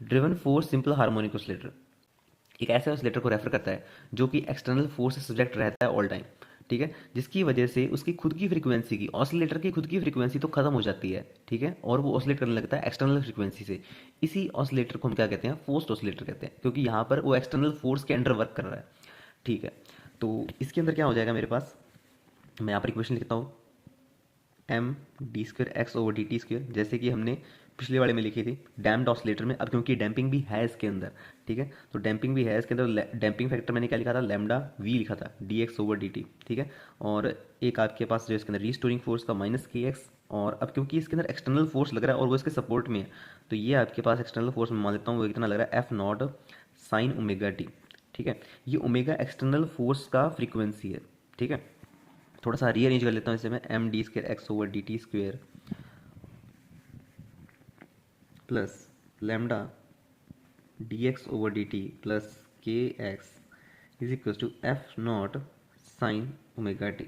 Driven force simple harmonic oscillator एक ऐसे oscillator को रेफर करता है जो कि एक्सटर्नल फोर्स से सब्जेक्ट रहता है ऑल टाइम, ठीक है, जिसकी वजह से उसकी खुद की फ्रीक्वेंसी की ऑसिलेटर की खुद की फ्रीक्वेंसी तो खत्म हो जाती है, ठीक है, और वो ऑसिलेट करने लगता है एक्सटर्नल फ्रीक्वेंसी से। इसी ऑसिलेटर को हम क्या कहते हैं, फोर्स्ड ऑसिलेटर कहते हैं, क्योंकि यहाँ पर वो एक्सटर्नल फोर्स के अंडर वर्क कर रहा है, ठीक है। तो इसके अंदर क्या हो जाएगा मेरे पास, मैं यहाँ पर इक्वेशन लिखता हूँ, m d square x over d t square, जैसे कि हमने पिछले वाले में लिखी थी डैम्प्ड ऑसिलेटर में। अब क्योंकि डैम्पिंग भी है इसके अंदर, ठीक है, तो डैम्पिंग भी है इसके अंदर, डैम्पिंग फैक्टर मैंने क्या लिखा था, लैम्डा वी लिखा था, D x over d T, ठीक है। और एक आपके पास जो इसके अंदर रीस्टोरिंग फोर्स का माइनस के एक्स, और अब क्योंकि इसके अंदर एक्सटर्नल फोर्स लग रहा है और वो इसके सपोर्ट में है, तो ये आपके पास एक्सटर्नल फोर्स में मान लेता हूँ वो कितना लग रहा है, F naught sine omega t, ठीक है। ये ओमेगा एक्सटर्नल फोर्स का फ्रीक्वेंसी है, ठीक है। थोड़ा सा रीअरेंज कर लेता हूँ इसे मैं, m d square x over d t square plus lambda d x over d t plus k x is equal to f naught sine omega t.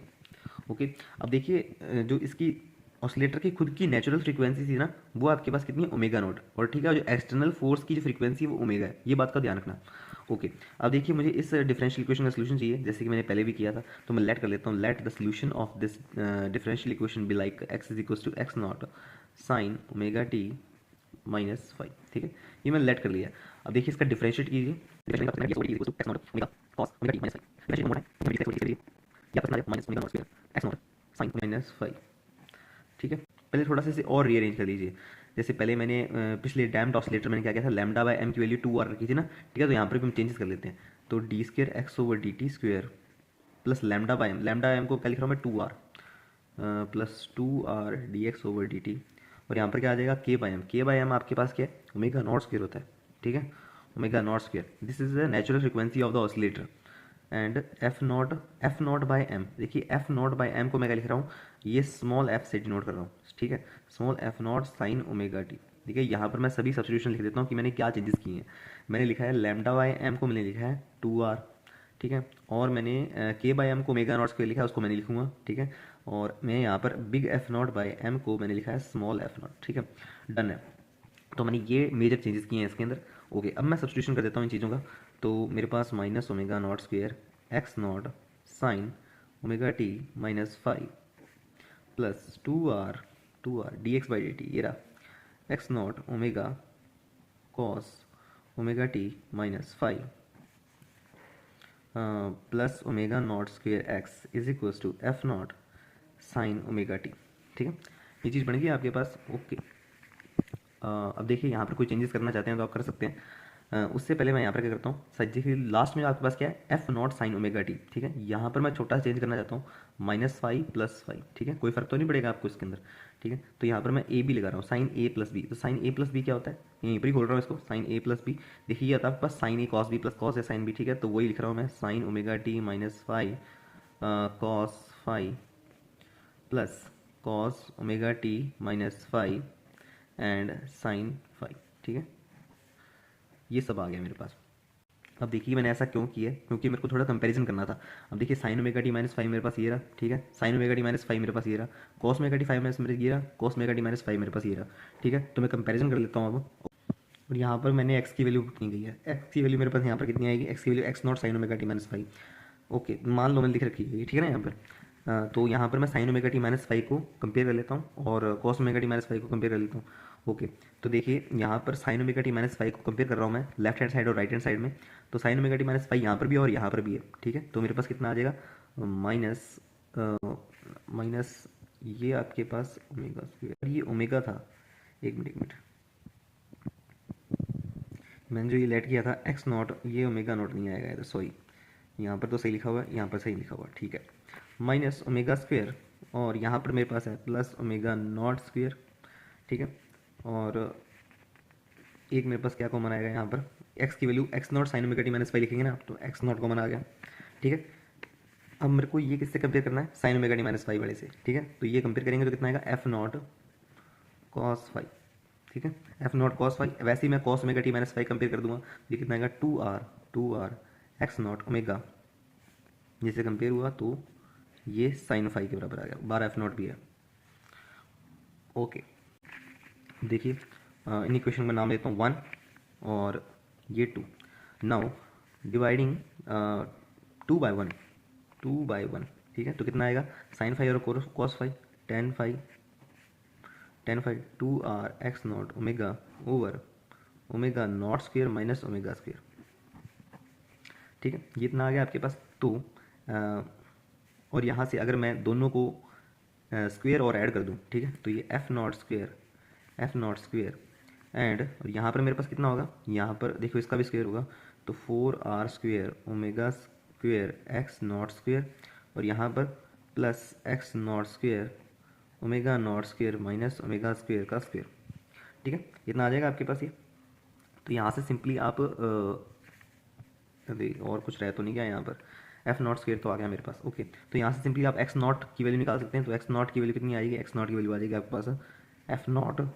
Okay, अब देखिए जो इसकी ऑसिलेटर की खुद की नेचुरल फ्रीक्वेंसी थी ना, वो आपके पास कितनी है, ओमेगा नॉट, और ठीक है, जो एक्सटर्नल फोर्स की जो फ्रीक्वेंसी है वो ओमेगा है, ये बात का ध्यान रखना। ओके, अब देखिए मुझे इस डिफरेंशियल इक्वेशन का सोल्यूशन चाहिए, जैसे कि मैंने पहले भी किया था, तो मैं लेट कर लेता हूँ, let the solution of this differential equation be like x is equal to x not sine omega t minus phi, ठीक है, ये मैंने लेट कर लिया। अब देखिए इसका डिफरेंशिएट कीजिए, माइनस फाइव, ठीक है। पहले थोड़ा सा इसे और रीअरेंज कर लीजिए, जैसे पहले मैंने पिछले डैम्प्ड ऑसिलेटर मैंने क्या किया था, लैम्डा बाय एम की वैल्यू 2 आर रखी थी ना, ठीक है, तो यहाँ पर भी हम चेंजेस कर लेते हैं, तो d square x over d t square plus lambda by m, lambda m को क्या लिख रहा हूँ मैं, 2 r plus 2 r d x over d t, और यहाँ पर क्या आ जाएगा, k by m, k by m आपके पास क्या है, ओमेगा नॉट स्क्वायर होता है, ठीक है, omega not square, this is the natural frequency of the oscillator, and f not by m, देखिए एफ नॉट बाय एम को मैं क्या लिख रहा हूँ, ये स्मॉल एफ से डिनोट कर रहा हूँ, ठीक है, small F naught sine omega t, ठीक है। यहाँ पर मैं सभी सब्स्टिट्यूशन लिख देता हूँ कि मैंने क्या चेंजेस किए हैं। मैंने लिखा है लैम्डा बाय एम को मैंने लिखा है 2 आर, ठीक है, और मैंने के बाय एम को ओमेगा नॉट स्क्वायर लिखा है, उसको मैंने लिखूंगा, ठीक है, और मैं यहाँ पर big f not by m को मैंने लिखा है स्मॉल एफ नॉट, ठीक है, डन है। तो मैंने ये मेजर चेंजेस किए हैं इसके अंदर। ओके, अब मैं सब्स्टिट्यूशन कर देता हूँ इन चीज़ों का, तो मेरे पास minus omega not square x not sine omega t minus five plus 2 r d x by d t, ये रहा x naught omega cos omega t minus five plus omega not square x is equals to f naught sine omega t, ठीक है, ये चीज़ बन गई आपके पास। Okay, अब देखिए यहाँ पर कोई चेंजेस करना चाहते हैं तो आप कर सकते हैं। उससे पहले मैं यहाँ पर क्या करता हूँ, सर देखिए लास्ट में आपके पास क्या है, F naught sine omega t, ठीक है, यहाँ पर मैं छोटा सा चेंज करना चाहता हूँ, माइनस फाइव प्लस फाइव, ठीक है, कोई फर्क तो नहीं पड़ेगा आपको इसके अंदर, ठीक है, तो यहाँ पर मैं ए बी लगा रहा हूँ, साइन ए प्लस बी, तो साइन ए प्लस बी क्या होता है, यहीं पर ही खोल रहा हूँ इसको, साइन ए प्लस बी, देखिए ये आता है आपके पास sine a cos b plus cos है साइन बी, ठीक है, तो वही लिख रहा हूँ मैं, sine omega t minus phi cos phi plus cos omega t minus phi and sine phi, ठीक है, ये सब आ गया मेरे पास। अब देखिए मैंने ऐसा क्यों किया है, क्योंकि मेरे को थोड़ा कंपैरिजन करना था। अब देखिए sign omega t minus five मेरे पास ये रहा, ठीक है, sign omega t minus five मेरे पास ये रहा, cos omega T five minus मेरे ये रहा, cos omega t minus five मेरे पास ये रहा, ठीक है, तो मैं कंपैरिजन कर लेता हूँ अब। और यहाँ पर मैंने एक्स की वैल्यू कितनी गई है, एक्स की वैल्यू मेरे पास यहाँ पर कितनी आएगी, एक्स की value x not sine omega t minus five, okay, मान लो मैंने लिख रखी है, ठीक है ना यहाँ पर। तो यहाँ पर मैं sine omega t minus five को कंपेयर कर लेता हूँ और cos omega t minus five को कंपेयर कर लेता हूँ। ओके, तो देखिए यहाँ पर sign omega t minus five को कंपेयर कर रहा हूँ मैं लेफ्ट हैंड साइड और राइट हैंड साइड में, तो sign omega t minus five यहाँ पर भी है और यहाँ पर भी है, ठीक है, तो मेरे पास कितना आ जाएगा, माइनस माइनस ये आपके पास ओमेगा स्क्वायर, ये ओमेगा था, एक मिनट एक मिनट, मैंने जो ये लेट किया था एक्स नॉट, ये ओमेगा नॉट नहीं आएगा इधर, सॉरी, यहाँ पर तो सही लिखा हुआ है, यहाँ पर सही लिखा हुआ है, ठीक है, माइनस ओमेगा स्क्वेयर, और यहाँ पर मेरे पास है प्लस ओमेगा नॉट स्क्वेयर, ठीक है, और एक मेरे पास क्या कॉमन आएगा यहाँ पर, एक्स की value x not sine omega t minus five लिखेंगे ना, तो एक्स नॉट कॉमन आ गया, ठीक है। अब मेरे को ये किससे कंपेयर करना है, sign omega t minus five वाले से, ठीक है, तो ये कंपेयर करेंगे तो कितना आएगा, एफ नॉट कॉस फाइव, ठीक है, एफ नॉट कॉस फाइव, वैसे ही मैं cos omega t minus five compare कर दूंगा, ये कितना आएगा, 2 आर एक्स नॉट ओमेगा, जिससे कंपेयर हुआ तो ये साइन फाइव के बराबर आ गया, 12 F0 भी है। ओके, देखिए इन इक्वेशन का नाम देता हूँ 1 और ये 2। नाउ डिवाइडिंग 2/1, 2/1, ठीक है। तो कितना आएगा, साइन फाइव और cos five, ten five 2r(x0 omega over omega not square minus omega square, ठीक है। ये इतना आ गया आपके पास। तो और यहाँ से अगर मैं दोनों को स्क्वेयर और ऐड कर दूँ, ठीक है, तो ये f0 स्क्वेयर एंड, और यहाँ पर मेरे पास कितना होगा, यहाँ पर देखो इसका भी स्क्वेयर होगा, तो 4r² omega square x0 square, और यहाँ पर plus x0 square omega not square minus omega square का स्क्वेयर, ठीक है। इतना आ जाएगा आपके पास ये। तो यहाँ से सिंपली आप अभी और कुछ रह तो नहीं गया यहाँ पर, f0 स्क्वेयर तो आ गया मेरे पास, ओके। तो यहाँ से सिंपली आप x0 की वैल्यू निकाल सकते हैं। तो x0 की वैल्यू कितनी आएगी, x0 की वैल्यू आ जाएगी आपके पास f0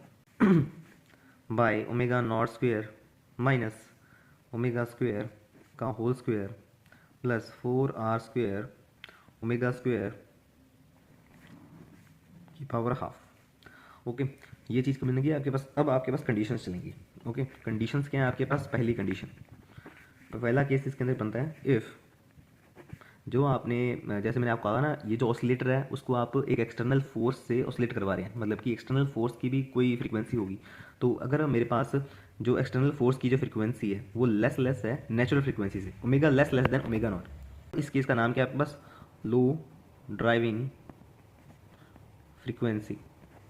by omega not square minus omega square का whole square plus 4r² omega square की पावर हाफ, ओके। ये चीज़ कब बनेगी आपके पास, अब आपके पास कंडीशंस चलेंगी, ओके। कंडीशंस क्या है आपके पास, पहली कंडीशन, पहला केस इसके अंदर बनता है, इफ़ जो आपने, जैसे मैंने आपको कहा ना, ये जो ऑसिलेटर है उसको आप एक एक्सटर्नल फोर्स से ऑसिलेट करवा रहे हैं, मतलब कि एक्सटर्नल फोर्स की भी कोई फ्रीक्वेंसी होगी। तो अगर मेरे पास जो एक्सटर्नल फोर्स की जो फ्रीक्वेंसी है वो लेस है नेचुरल फ्रीक्वेंसी से, omega less than omega not. इस केस का नाम क्या है आपके पास, लो ड्राइविंग फ्रीक्वेंसी,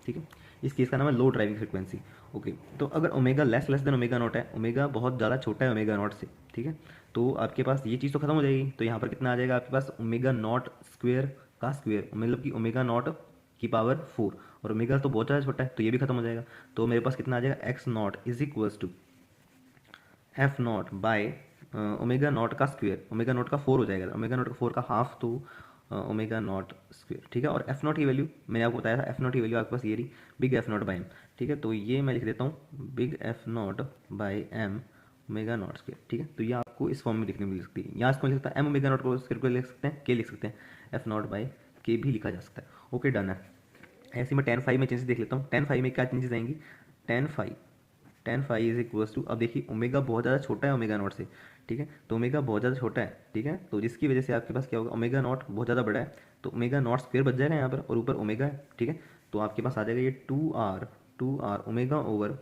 ठीक है। इस केस का नाम है लो ड्राइविंग फ्रीक्वेंसी, ओके। तो अगर omega less than omega not है, ओमेगा बहुत ज़्यादा छोटा है ओमेगा नॉट से, ठीक है, तो आपके पास ये चीज़ तो खत्म हो जाएगी। तो यहाँ पर कितना आ जाएगा आपके पास, ओमेगा नॉट स्क्वेयर का स्क्वेयर, मतलब कि ओमेगा नॉट की पावर 4, और ओमेगा तो बहुत ज़्यादा छोटा है तो ये भी खत्म हो जाएगा। तो मेरे पास कितना आ जाएगा, x0 is equals to f0 by omega not का स्क्वेयर, ओमेगा नॉट का 4 हो जाएगा, ओमेगा नॉट का 4 का हाफ, तो ओमेगा नॉट स्क्वेयर, ठीक है। और f0 की वैल्यू मैंने आपको बताया था, f0 की वैल्यू आपके पास ये रही, बिग f0 बाई एम, ठीक है। तो ये मैं लिख देता हूँ big f0 by m omega not square, ठीक है। तो ये आपको इस फॉर्म में लिखने में मिल सकती है। यहाँ इसको लिख सकता है एम ओमेगा नॉट को स्क्वेयर को लिख सकते हैं, के लिख सकते हैं, f0 बाई के भी लिखा जा सकता है, ओके डन है। ऐसे मैं tan फाइव में चेंजेस देख लेता हूँ। tan फाइव में क्या चेंजेस आएंगी, tan phi is equals to, अब देखिए ओमेगा बहुत ज़्यादा छोटा है ओमेगा नॉट से, ठीक है। तो ओमेगा बहुत ज़्यादा छोटा है, ठीक है, तो जिसकी वजह से आपके पास क्या होगा, ओमेगा नॉट बहुत ज़्यादा बड़ा है, तो ओमेगा नॉट स्क्वेयर बच जाएगा यहाँ पर, और ऊपर ओमेगा है, ठीक है। तो आपके पास आ जाएगा ये 2r omega over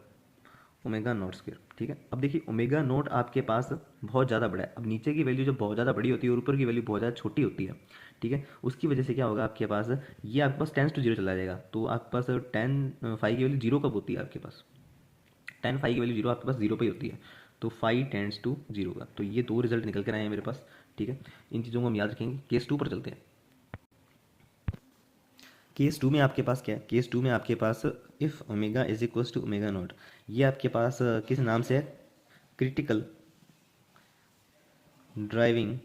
omega not square, ठीक है। अब देखिए ओमेगा नॉट आपके पास बहुत ज़्यादा बड़ा है, अब नीचे की वैल्यू जब बहुत ज़्यादा बड़ी होती है और ऊपर की वैल्यू बहुत ज़्यादा छोटी होती है, ठीक है, उसकी वजह से क्या होगा आपके पास, ये आपके पास टेंस टू जीरो चला जाएगा। तो आपके पास tan फाइव की वैल्यू जीरो कब होती है आपके पास, tan फाइव की वैल्यू जीरो आपके पास जीरो पे ही होती है, तो फाइव टेंस टू जीरो का। तो ये दो रिजल्ट निकल कर आए हैं मेरे पास, ठीक है। इन चीज़ों को हम याद रखेंगे। केस 2 पर चलते हैं। केस 2 में आपके पास क्या है, केस 2 में आपके पास if omega is equals to omega not, ये आपके पास किस नाम से है, क्रिटिकल ड्राइविंग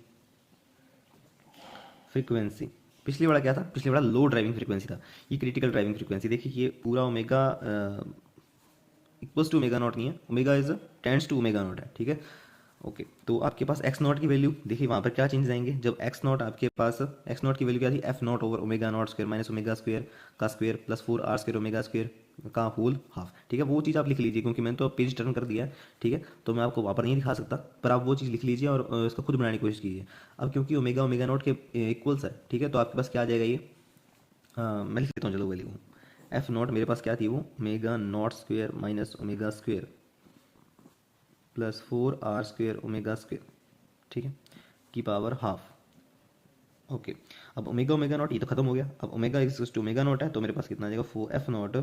फ्रीक्वेंसी। पिछली वाला क्या था, पिछली वाला लो ड्राइविंग फ्रीक्वेंसी था, ये क्रिटिकल ड्राइविंग फ्रीक्वेंसी। देखिए ये पूरा omega equals to omega not नहीं है, omega is tends to omega not है, ठीक है, ओके। तो आपके पास एक्स नॉट की वैल्यू देखिए वहाँ पर क्या चेंज आएंगे, जब एक्स नॉट आपके पास, एक्स नॉट की वैल्यू क्या थी, f naught over omega not square minus omega square का square plus 4r² omega square का होल हाफ, ठीक है। वो चीज़ आप लिख लीजिए, क्योंकि मैंने तो पेज टर्न कर दिया है, ठीक है, तो मैं आपको वहाँ पर नहीं दिखा सकता, पर आप वो चीज़ लिख लीजिए और इसको खुद बनाने की कोशिश कीजिए। अब क्योंकि ओमेगा ओमेगा नॉट के इक्वल्स है, ठीक है, तो आपके पास क्या आ जाएगा ये, मैं लिख लेता हूँ, चलो वैल्यू एफ नॉट मेरे पास क्या थी, वो omega not square minus omega square plus 4r² omega square, ठीक है, की पावर हाफ, ओके। अब ओमेगा ओमेगा नॉट ये तो खत्म हो गया, अब omega equals to omega not है, तो मेरे पास कितना आ जाएगा, 4f नॉट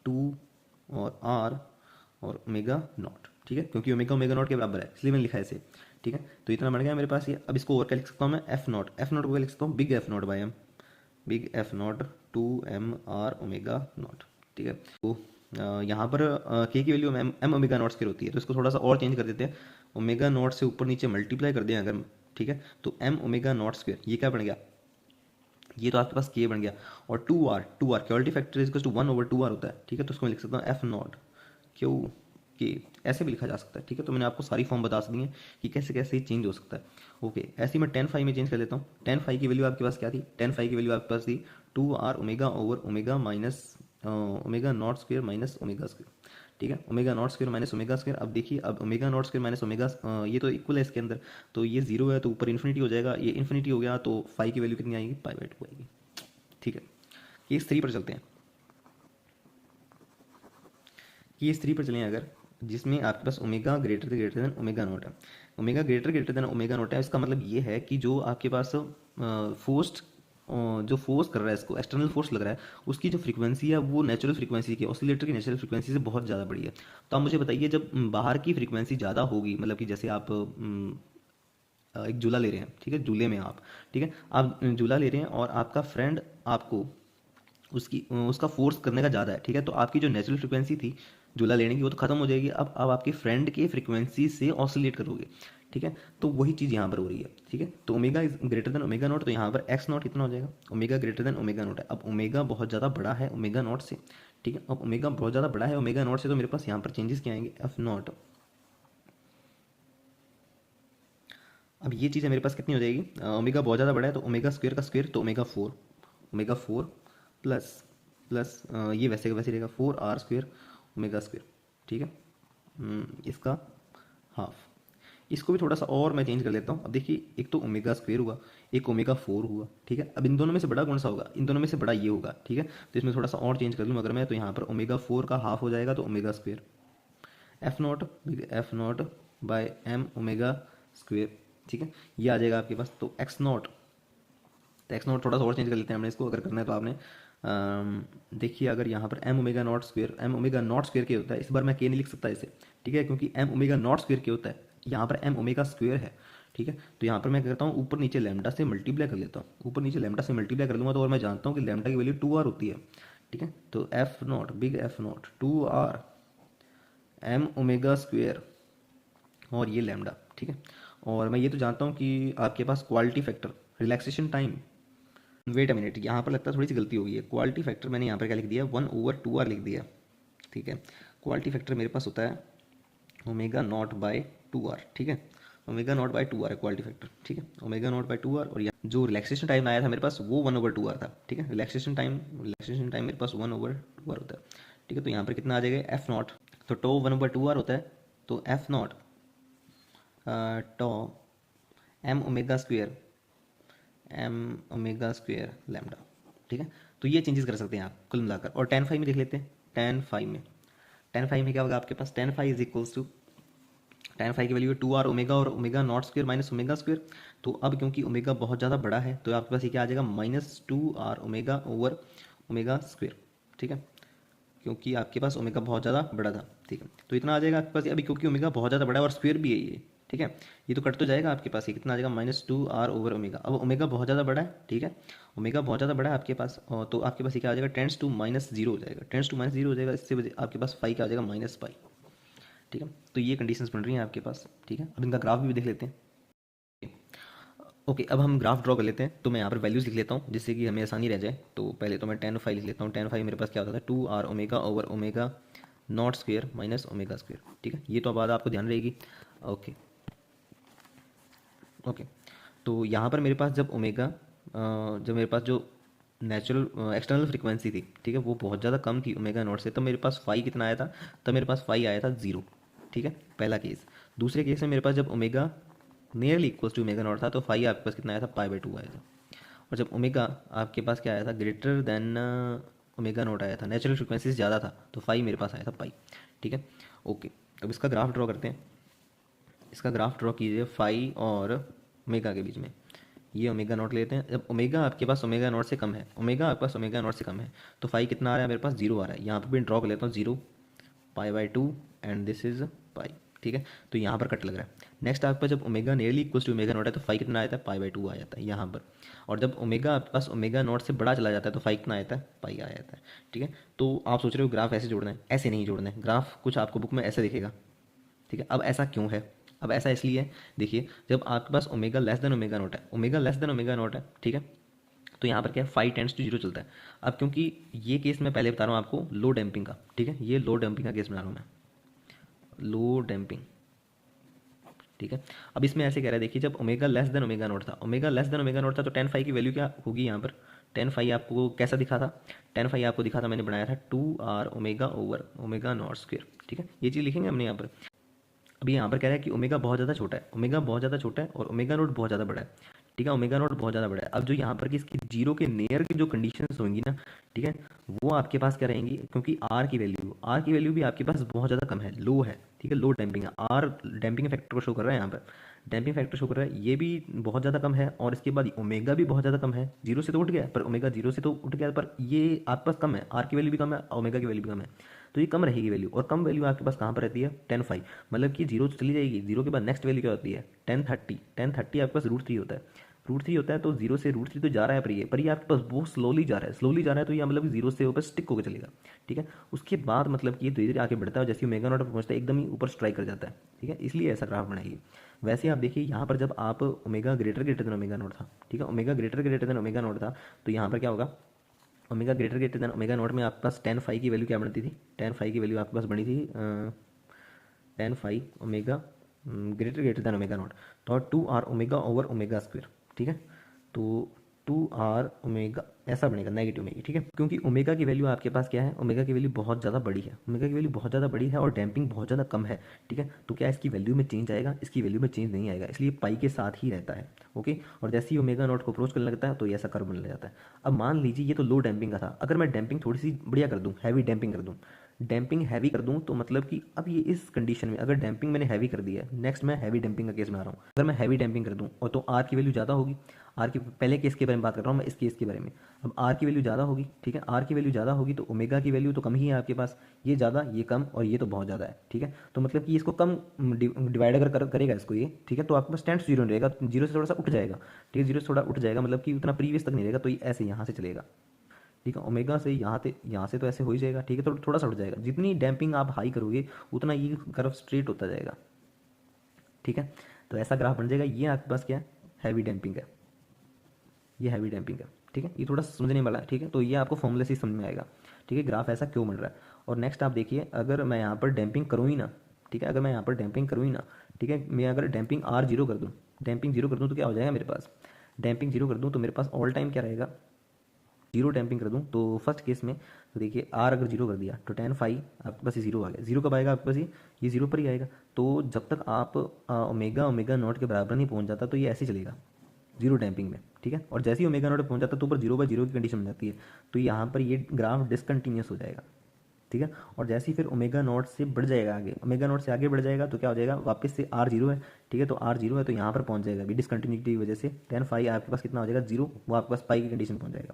2 और r और ओमेगा नॉट, ठीक है, क्योंकि ओमेगा ओमेगा नॉट के बराबर है इसलिए मैंने लिखा है इसे, ठीक है। तो इतना बन गया मेरे पास ये। अब इसको और क्या लिख सकता हूँ मैं, एफ नॉट को लिख सकता हूँ big f not by m, big f not 2mr omega not, ठीक है। तो यहाँ पर के की value m omega not square होती है, तो इसको थोड़ा सा और चेंज कर देते हैं, ओमेगा नॉट से ऊपर नीचे मल्टीप्लाई कर दें अगर, ठीक है, तो एम ओमेगा नॉट स्क्वायर ये क्या बन गया, ये तो आपके पास के बन गया, और 2r quality factor is to 1 over 2r होता है, ठीक है। तो उसको मैं लिख सकता हूँ एफ नॉट क्यू के, ऐसे भी लिखा जा सकता है, ठीक है। तो मैंने आपको सारी फॉर्म बता दी है कि कैसे कैसे चेंज हो सकता है, ओके। ऐसे ही मैं tan फाइव में चेंज कर लेता हूँ। tan फाइव की वैल्यू आपके पास क्या थी, tan फाइव की वैल्यू आपके पास थी 2r omega over omega minus omega not square minus omega square, ठीक है, omega not square minus omega square. अब देखिए, अब omega naught square minus omega ये तो इक्वल है इसके अंदर, तो ये जीरो है तो ऊपर इन्फिनिटी हो जाएगा, ये इन्फिनिटी हो गया तो फाई की वैल्यू कितनी आएगी, पाई बाई टू आएगी। ठीक है, केस 3 पर चलते हैं। केस 3 पर चलें अगर, जिसमें आपके पास omega greater than omega not है। Omega greater than omega not है, इसका मतलब ये है कि जो आपके पास फोर्स्ड जो फोर्स कर रहा है इसको, एक्सटर्नल फोर्स लग रहा है, उसकी जो फ्रीक्वेंसी है वो नेचुरल फ्रीक्वेंसी की, ऑसिलेटर की नेचुरल फ्रीक्वेंसी से बहुत ज़्यादा बड़ी है। तो आप मुझे बताइए, जब बाहर की फ्रीक्वेंसी ज़्यादा होगी, मतलब कि जैसे आप एक झूला ले रहे हैं, ठीक है, झूले में आप, ठीक है, आप झूला ले रहे हैं और आपका फ्रेंड आपको उसका फोर्स करने का ज़्यादा है, ठीक है, तो आपकी जो नेचुरल फ्रीक्वेंसी थी झूला लेने की वो तो खत्म हो जाएगी, अब आपके फ्रेंड के फ्रीक्वेंसी से ऑसिलेट करोगे, ठीक है, तो वही चीज़ यहाँ पर हो रही है। ठीक है, तो omega is greater than omega not, तो यहाँ पर एक्स नॉट कितना हो जाएगा, omega greater than omega not है। अब ओमेगा बहुत ज़्यादा बड़ा है ओमेगा नॉट से, ठीक है, अब ओमेगा बहुत ज़्यादा बड़ा है ओमेगा नॉट से, तो मेरे पास यहाँ पर चेंजेस क्या आएंगे, एफ नॉट। अब ये चीज़ है मेरे पास कितनी हो जाएगी, ओमेगा बहुत ज़्यादा बड़ा है तो ओमेगा स्क्वेयर का स्क्वेयर, तो ओमेगा फोर प्लस प्लस ये वैसे का वैसे रहेगा 4r² ओमेगा स्क्वेयर। ठीक है, इसका हाफ। इसको भी थोड़ा सा और मैं चेंज कर लेता हूँ। अब देखिए, एक तो ओमेगा स्क्वेयर हुआ, एक ओमेगा 4 हुआ, ठीक है, अब इन दोनों में से बड़ा कौन सा होगा, इन दोनों में से बड़ा ये होगा, ठीक है, तो इसमें थोड़ा सा और चेंज कर लूँ अगर मैं, तो यहाँ पर ओमेगा 4 का हाफ हो जाएगा, तो omega square f not by m omega square. ठीक है, ये आ जाएगा आपके पास, तो एक्स नॉट, तो एक्स नॉट थोड़ा सा और चेंज कर लेते हैं हमने इसको, अगर करना है तो आपने देखिए, अगर यहाँ पर एम ओमेगा नॉट स्क्वेयर के होता है, इस बार मैं के नहीं लिख सकता इसे, ठीक है, क्योंकि एम ओमेगा नॉट स्क्वेयर के होता है, यहाँ पर एम ओमेगा स्क्वेयर है, ठीक है, तो यहाँ पर मैं करता हूँ ऊपर नीचे लैम्डा से मल्टीप्लाई कर लेता हूँ, ऊपर नीचे लैम्डा से मल्टीप्लाई कर लूँगा, तो और मैं जानता हूँ कि लैम्डा की वैल्यू 2r होती है, ठीक है, तो f not big f not 2r m omega square और ये लैम्डा। ठीक है, और मैं ये तो जानता हूँ कि आपके पास quality factor, relaxation time, wait a minute, यहाँ पर लगता है थोड़ी सी गलती हो गई है, क्वालिटी फैक्टर मैंने यहाँ पर क्या लिख दिया, 1/2r लिख दिया। ठीक है, क्वालिटी फैक्टर मेरे पास होता है ओमेगा नॉट बाय 2r, ठीक है, ओमेगा नॉट बाय 2r है क्वालिटी फैक्टर, ठीक है, ओमेगा नॉट बाय 2r, और जो रिलैक्सेशन टाइम आया था मेरे पास वो 1/2r था, ठीक है, रिलैक्सेशन टाइम मेरे पास 1/2r होता है, ठीक है, तो यहाँ पर कितना आ जाएगा, एफ नॉट, तो टो 1/2r होता है, तो f not two m omega square lambda. ठीक है, तो ये चेंजेस कर सकते हैं आप कुल मिलाकर। और tan फाइव में देख लेते हैं, tan फाइव में क्या होगा आपके पास, tan phi is equals to, tan phi की वैल्यू है 2r ओमेगा और omega not square minus omega square, तो अब क्योंकि ओमेगा बहुत ज़्यादा बड़ा है तो आपके पास ये क्या आ जाएगा, -2r omega over omega square. ठीक है, क्योंकि आपके पास ओमेगा बहुत ज़्यादा बड़ा था, ठीक है, तो इतना आ जाएगा आपके पास। अभी क्योंकि ओमेगा बहुत ज़्यादा बड़ा है और स्क्वेयर भी है ये, ठीक है, ये तो कट तो जाएगा आपके पास, ये कितना आ जाएगा, -2r ओवर ओमेगा। अब ओमेगा बहुत ज़्यादा बड़ा है, ठीक है, ओमेगा बहुत ज़्यादा बड़ा है आपके पास, और तो आपके पास ये क्या आ जाएगा, टेंस टू -0 हो जाएगा, -0 हो जाएगा, इससे वजह आपके पास फाई क्या आ जाएगा, -पाई। ठीक है, तो ये कंडीशंस बन रही हैं आपके पास। ठीक है, अब इनका ग्राफ भी देख लेते हैं। ओके, अब हम ग्राफ ड्रॉ कर लेते हैं, तो मैं यहाँ पर वैल्यूज़ लिख लेता हूँ जिससे कि हमें आसानी रह जाए। तो पहले तो मैं tan फाइव लिख लेता हूँ, tan फाइव मेरे पास क्या होता था, 2r omega over omega not square minus omega square. ठीक है, ये तो बात आपको ध्यान रहेगी। ओके ओके, तो यहाँ पर मेरे पास जब ओमेगा जब मेरे पास जो नेचुरल एक्सटर्नल फ्रीक्वेंसी थी, ठीक है, वो बहुत ज़्यादा कम थी ओमेगा नॉट से, तब मेरे पास फाई कितना आया था, तब मेरे पास फाई आया था 0। ठीक है, पहला केस। दूसरे केस में मेरे पास जब omega nearly equals to omega not था, तो फाई आपके पास कितना आया था, पाई/2 आया था। और जब ओमेगा आपके पास क्या आया था, ग्रेटर देन ओमेगा नॉट आया था, नेचुरल फ्रीक्वेंसी से ज़्यादा था, तो फाई मेरे पास आया था पाई। ठीक है, ओके, अब इसका ग्राफ ड्रॉ करते हैं। इसका ग्राफ ड्रॉ कीजिए फाई और ओमेगा के बीच में। ये ओमेगा नॉट लेते हैं, जब ओमेगा आपके पास ओमेगा नॉट से कम है, ओमेगा आपके पास ओमेगा नॉट से कम है, तो फाई कितना आ रहा है मेरे पास, 0 आ रहा है। यहाँ पर भी ड्रॉ कर लेता हूँ 0, पाई/2 एंड दिस इज पाई। ठीक है, तो यहाँ पर कट लग रहा है। नेक्स्ट आपके पास जब omega nearly equals to omega not है, तो फाई कितना आता है, पाई/2 आ जाता है यहाँ पर। और जब ओमेगा आपके पास ओमेगा नॉट से बड़ा चला जाता है, तो फाई कितना आता है, पाई आ जाता है। ठीक है, तो आप सोच रहे हो ग्राफ ऐसे जोड़ना है, ऐसे नहीं जोड़ना है, ग्राफ कुछ आपको बुक में ऐसे दिखेगा। ठीक है, अब ऐसा क्यों है, अब ऐसा इसलिए है, देखिए, जब आपके पास omega less than omega not है, omega less than omega not है, ठीक है, तो यहाँ पर क्या है, फाई टेंड्स टू 0 चलता है। अब क्योंकि ये केस मैं पहले बता रहा हूँ आपको लो डैम्पिंग का, ठीक है, ये लो डैम्पिंग का केस बना रहा हूँ मैं, लो डैम्पिंग। ठीक है, अब इसमें ऐसे कह रहा है, देखिए, जब omega less than omega not था, omega less than omega not था, तो tan फाई की वैल्यू क्या होगी यहाँ पर, टेन फाई आपको कैसा दिखा था? टेन फाई आपको दिखा था, मैंने बनाया था 2r omega over omega not square, ठीक है। ये चीज़ लिखेंगे हमने यहाँ पर। अभी यहाँ पर कह रहा है कि ओमेगा बहुत ज़्यादा छोटा है, ओमेगा बहुत ज़्यादा छोटा है और ओमेगा नोट बहुत ज़्यादा बड़ा है, ठीक है। ओमेगा नोट बहुत ज़्यादा बड़ा है। अब जो यहाँ पर कि इसकी जीरो के नियर की जो कंडीशंस होंगी ना, ठीक है, वो आपके पास क्या रहेंगी, क्योंकि आर की वैल्यू भी आपके पास बहुत ज़्यादा कम है, लो है, ठीक है, लो डैम्पिंग है। आर डैम्पिंग फैक्टर को शो कर रहा है यहाँ पर, डैम्पिंग फैक्टर शो कर रहा है, ये भी बहुत ज़्यादा कम है। और इसके बाद ओमेगा भी बहुत ज़्यादा कम है, जीरो से तो उठ गया पर ओमेगा जीरो से तो उठ गया, पर ये आपके पास कम है, आर की वैल्यू भी कम है, ओमेगा की वैल्यू भी कम है, तो ये कम रहेगी वैल्यू। और कम वैल्यू आपके पास कहाँ पर रहती है? 10 फाइव, मतलब कि जीरो तो चली जाएगी, जीरो के बाद नेक्स्ट वैल्यू क्या होती है? 10 30, 10 30 आपके पास √3 होता है, √3 होता है, तो जीरो से √3 तो जा रहा है, पर ये आपके पास बहुत स्लोली जा रहा है, स्लोली जा रहा है, तो ये मतलब कि जीरो से ऊपर स्टिक होकर चलेगा, ठीक है। उसके बाद मतलब कि ये धीरे धीरे आगे बढ़ता है, और जैसे ओमेगा नॉट पर पहुंचता है एकदम ही ऊपर स्ट्राइक कर जाता है, ठीक है, इसलिए ऐसा ग्राफ बनाइए। वैसे आप देखिए यहाँ पर जब आप omega greater greater than omega not था, ठीक है, omega greater greater than omega not था, तो यहाँ पर क्या होगा? Omega greater greater than omega not में आपके पास 10 फाइव की वैल्यू क्या बनती थी? 10 फाइव की वैल्यू आपके पास बनी थी 10 five omega greater greater than omega not, तो 2r omega over omega square, ठीक है। तो 2r ओमेगा ऐसा बनेगा नेगेटिव में, ठीक है, क्योंकि ओमेगा की वैल्यू आपके पास क्या है? ओमेगा की वैल्यू बहुत ज़्यादा बड़ी है, ओमेगा की वैल्यू बहुत ज़्यादा बड़ी है और डैम्पिंग बहुत ज़्यादा कम है, ठीक है। तो क्या इसकी वैल्यू में चेंज आएगा? इसकी वैल्यू में चेंज नहीं आएगा, इसलिए पाई के साथ ही रहता है, ओके। और जैसे ही ओमेगा नॉट को अप्रोच करने लगता है तो ये ऐसा कर्व बनने जाता है। अब मान लीजिए ये तो लो डैम्पिंग का था, अगर मैं डैम्पिंग थोड़ी सी बढ़िया कर दूँ, हैवी डैम्पिंग कर दूँ, डैम्पिंग हैवी कर दूं, तो मतलब कि अब ये इस कंडीशन में अगर डैम्पिंग मैंने हैवी कर दिया है, नेक्स्ट मैं हैवी डैम्पिंग का केस बना रहा हूँ, अगर मैं हैवी डैम्पिंग कर दूं और तो आर की वैल्यू ज़्यादा होगी, आर की पहले केस के बारे में बात कर रहा हूँ मैं, इस केस के बारे में। अब आर की वैल्यू ज़्यादा होगी, ठीक है, आर की वैल्यू ज़्यादा होगी तो ओमेगा की वैल्यू तो कम ही है आपके पास, ये ज़्यादा ये कम और ये तो बहुत ज़्यादा है, ठीक है। तो मतलब कि इसको कम डिवाइड अगर करेगा इसको ये, ठीक है, तो आपके पास टेंड्स जीरो रहेगा, जीरो से थोड़ा सा उठ जाएगा, ठीक है, जीरो से थोड़ा उठ जाएगा, मतलब कि उतना प्रीवियस तक नहीं रहेगा, तो ये ऐसे यहाँ से चलेगा, ठीक है। ओमेगा से यहाँ से तो ऐसे हो ही जाएगा, ठीक है, तो थोड़ा सा उठ जाएगा, जितनी डैम्पिंग आप हाई करोगे उतना ये कर्व स्ट्रेट होता जाएगा, ठीक है। तो ऐसा ग्राफ बन जाएगा। ये आपके पास क्या है? हैवी डैम्पिंग है, ये हैवी डैम्पिंग है, ठीक है। ये थोड़ा समझने वाला है, ठीक है, तो ये आपको फॉर्मूले से ही समझ में आएगा, ठीक है, ग्राफ ऐसा क्यों बन रहा है। और नेक्स्ट आप देखिए, अगर मैं यहाँ पर डैम्पिंग करूँ ही ना, ठीक है, अगर मैं यहाँ पर डैम्पिंग करूँ ही ना, ठीक है, मैं अगर डैम्पिंग आर जीरो कर दूँ, डैम्पिंग जीरो कर दूँ तो क्या हो जाएगा मेरे पास? डैम्पिंग जीरो कर दूँ तो मेरे पास ऑल टाइम क्या रहेगा? जीरो डैम्पिंग कर दूं तो फर्स्ट केस में तो देखिए आर अगर जीरो कर दिया तो 10 फाइव आपके पास ये जीरो आ गया, जीरो कब आएगा आपके पास? ये जीरो पर ही आएगा। तो जब तक आप ओमेगा ओमेगा नॉट के बराबर नहीं पहुंच जाता तो ये ऐसे ही चलेगा जीरो डैम्पिंग में, ठीक है। और जैसे ही ओमेगा नॉट पहुंच जाता तो ऊपर जीरो बाय जीरो की कंडीशन बन जाती है, तो यहाँ पर ये ग्राफ डिसकंटिन्यूस हो जाएगा, ठीक है। और जैसे ही फिर ओमेगा नॉट से बढ़ जाएगा आगे, ओमेगा नॉट से आगे बढ़ जाएगा तो क्या हो जाएगा? वापस से आर जीरो है, ठीक है, तो आर जीरो है तो यहाँ पर पहुंच जाएगा अभी डिसकंटिन्यूटी की वजह से 10 फाइव आपके पास कितना हो जाएगा? जीरो, वो आपके पास पाई की कंडीशन पहुंच जाएगा।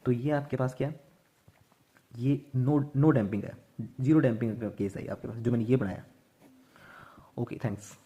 तो ये आपके पास क्या है? ये नो नो डैम्पिंग है, जीरो डैम्पिंग का केस है आपके पास जो मैंने ये बनाया। Okay thanks.